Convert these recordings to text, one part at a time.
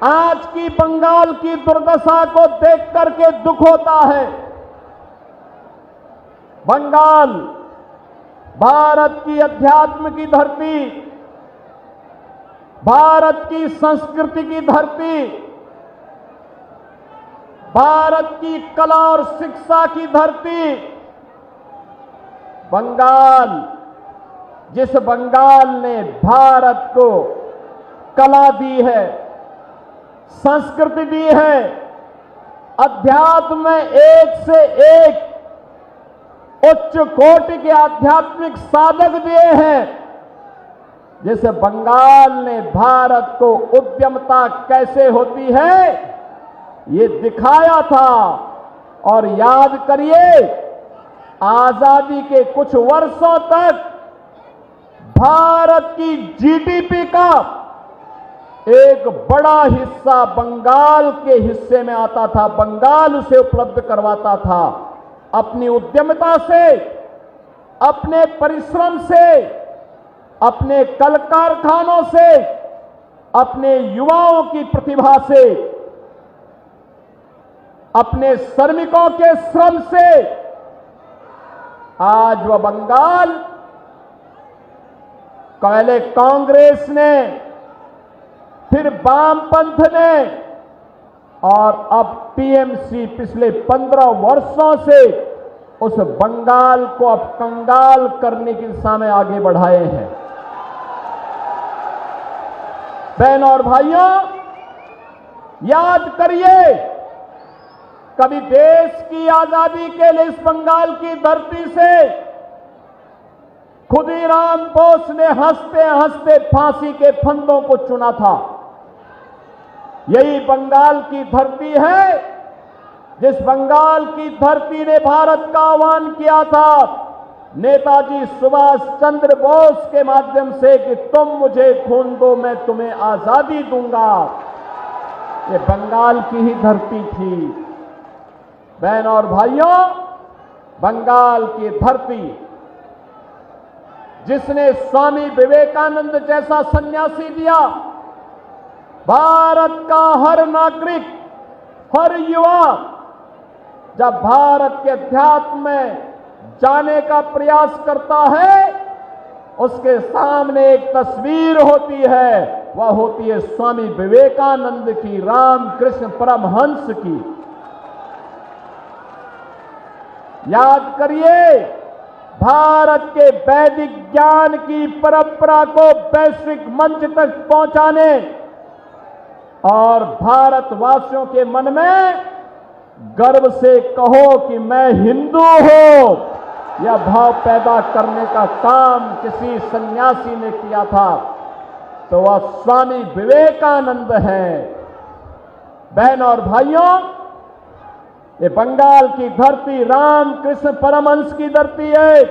आज की बंगाल की दुर्दशा को देख करके दुख होता है। बंगाल भारत की अध्यात्म की धरती, भारत की संस्कृति की धरती, भारत की कला और शिक्षा की धरती, बंगाल, जिस बंगाल ने भारत को कला दी है, संस्कृति दी है, अध्यात्म में एक से एक उच्च कोटि के आध्यात्मिक साधक दिए हैं, जिस बंगाल ने भारत को उद्यमता कैसे होती है ये दिखाया था। और याद करिए, आजादी के कुछ वर्षों तक भारत की जीडीपी का एक बड़ा हिस्सा बंगाल के हिस्से में आता था, बंगाल उसे उपलब्ध करवाता था। अपनी उद्यमता से, अपने परिश्रम से, अपने कल कारखानों से, अपने युवाओं की प्रतिभा से, अपने श्रमिकों के श्रम से आज वह बंगाल पहले कांग्रेस ने, फिर वामपंथ ने और अब टीएमसी पिछले 15 वर्षों से उस बंगाल को अब कंगाल करने की दिशा में आगे बढ़ाए हैं। बहनों और भाइयों, याद करिए, कभी देश की आजादी के लिए इस बंगाल की धरती से खुदीराम बोस ने हंसते हंसते फांसी के फंदों को चुना था। यही बंगाल की धरती है जिस बंगाल की धरती ने भारत का आह्वान किया था नेताजी सुभाष चंद्र बोस के माध्यम से कि तुम मुझे खून दो, मैं तुम्हें आजादी दूंगा। ये बंगाल की ही धरती थी। बहनों और भाइयों, बंगाल की धरती जिसने स्वामी विवेकानंद जैसा सन्यासी दिया, भारत का हर नागरिक, हर युवा जब भारत के अध्यात्म में जाने का प्रयास करता है, उसके सामने एक तस्वीर होती है, वह होती है स्वामी विवेकानंद की, रामकृष्ण परमहंस की। याद करिए, भारत के वैदिक ज्ञान की परंपरा को वैश्विक मंच तक पहुंचाने और भारतवासियों के मन में गर्व से कहो कि मैं हिंदू हूं, यह भाव पैदा करने का काम किसी सन्यासी ने किया था तो वह स्वामी विवेकानंद है। बहनों और भाइयों, ये बंगाल की धरती रामकृष्ण परमहंस की धरती है।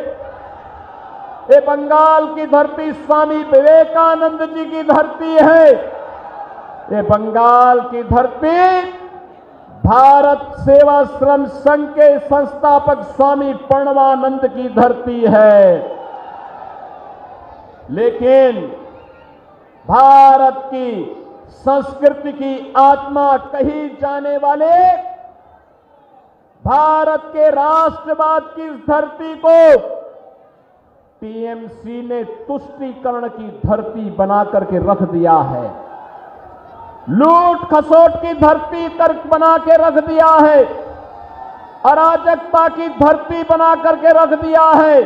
ये बंगाल की धरती स्वामी विवेकानंद जी की धरती है। ये बंगाल की धरती भारत सेवाश्रम संघ के संस्थापक स्वामी प्रणवानंद की धरती है। लेकिन भारत की संस्कृति की आत्मा कही जाने वाले भारत के राष्ट्रवाद की इस धरती को टीएमसी ने तुष्टीकरण की धरती बना करके रख दिया है, लूट खसोट की धरती तर्क बना के रख दिया है, अराजकता की धरती बना करके रख दिया है।